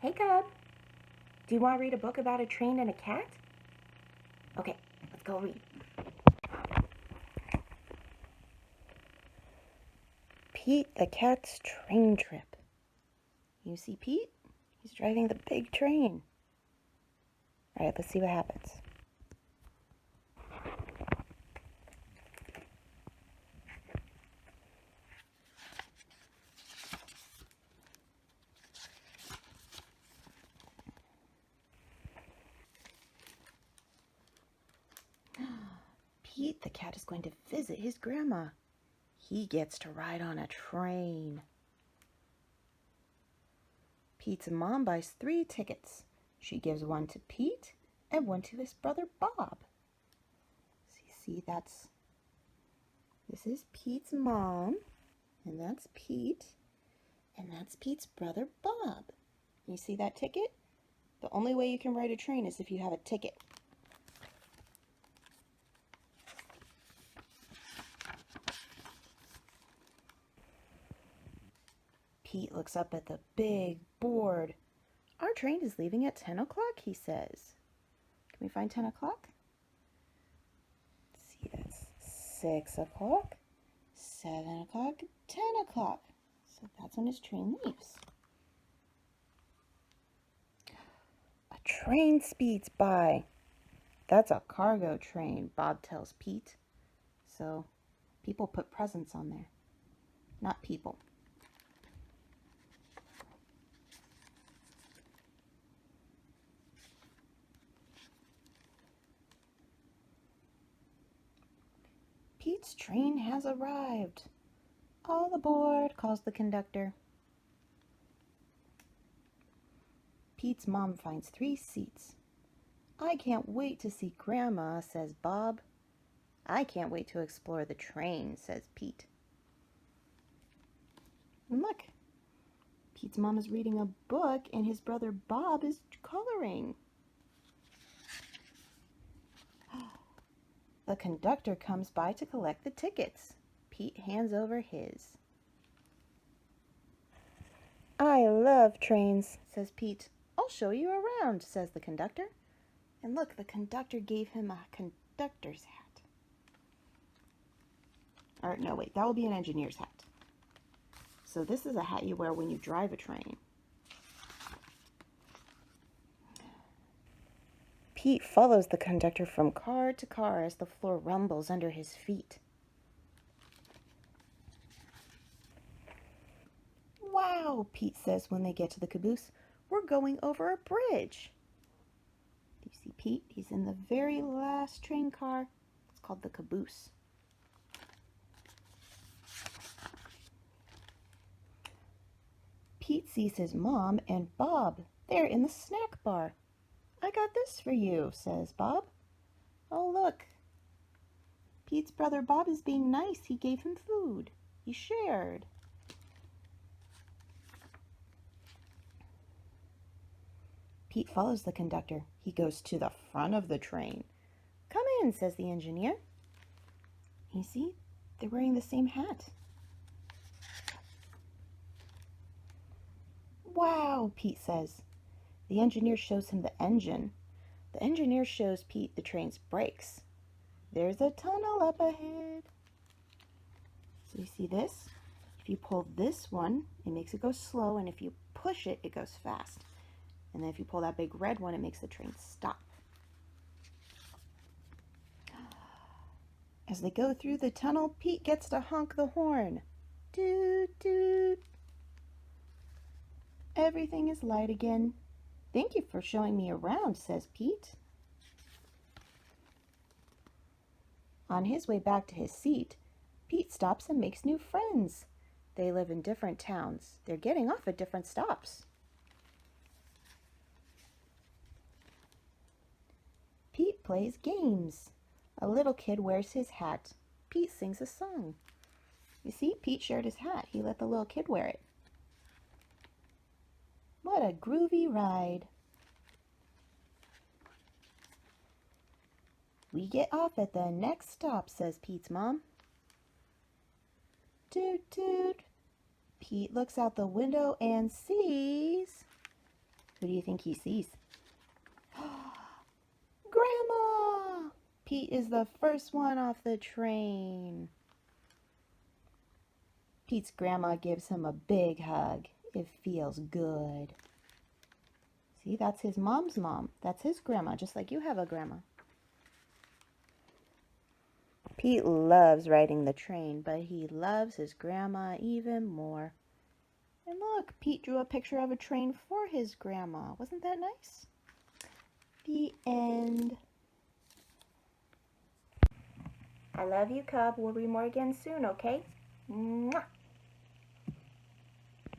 Hey, Cub. Do you want to read a book about a train and a cat? Okay, let's go read. Pete the Cat's Train Trip. You see Pete? He's driving the big train. All right, let's see what happens. Pete the cat is going to visit his grandma. He gets to ride on a train. Pete's mom buys 3 tickets. She gives one to Pete and one to his brother Bob. See, this is Pete's mom, and that's Pete, and that's Pete's brother Bob. You see that ticket? The only way you can ride a train is if you have a ticket. Pete looks up at the big board. Our train is leaving at 10 o'clock, he says. Can we find 10 o'clock? Let's see, that's 6 o'clock, 7 o'clock, 10 o'clock. So that's when his train leaves. A train speeds by. That's a cargo train, Bob tells Pete. So people put presents on there, not people. Pete's train has arrived. All aboard, calls the conductor. Pete's mom finds 3 seats. I can't wait to see Grandma, says Bob. I can't wait to explore the train, says Pete. And look, Pete's mom is reading a book and his brother Bob is coloring. The conductor comes by to collect the tickets. Pete hands over his. I love trains, says Pete. I'll show you around, says the conductor. And look, the conductor gave him a conductor's hat. Or no, wait, that will be an engineer's hat. So this is a hat you wear when you drive a train. Pete follows the conductor from car to car as the floor rumbles under his feet. Wow, Pete says when they get to the caboose. We're going over a bridge. Do you see Pete? He's in the very last train car. It's called the caboose. Pete sees his mom and Bob. They're in the snack bar. I got this for you, says Bob. Oh, look. Pete's brother Bob is being nice. He gave him food. He shared. Pete follows the conductor. He goes to the front of the train. Come in, says the engineer. You see, they're wearing the same hat. Wow, Pete says. The engineer shows him the engine. The engineer shows Pete the train's brakes. There's a tunnel up ahead. So you see this? If you pull this one, it makes it go slow, and if you push it, it goes fast. And then if you pull that big red one, it makes the train stop. As they go through the tunnel, Pete gets to honk the horn. Toot, toot. Everything is light again. Thank you for showing me around, says Pete. On his way back to his seat, Pete stops and makes new friends. They live in different towns. They're getting off at different stops. Pete plays games. A little kid wears his hat. Pete sings a song. You see, Pete shared his hat. He let the little kid wear it. What a groovy ride. We get off at the next stop, says Pete's mom. Toot toot. Pete looks out the window and sees Who do you think he sees? Grandma! Pete is the first one off the train. Pete's grandma gives him a big hug. It feels good. See, that's his mom's mom. That's his grandma, just like you have a grandma. Pete loves riding the train, but he loves his grandma even more. And look, Pete drew a picture of a train for his grandma. Wasn't that nice? The end. I love you, Cub. We'll read more again soon, okay? Mwah.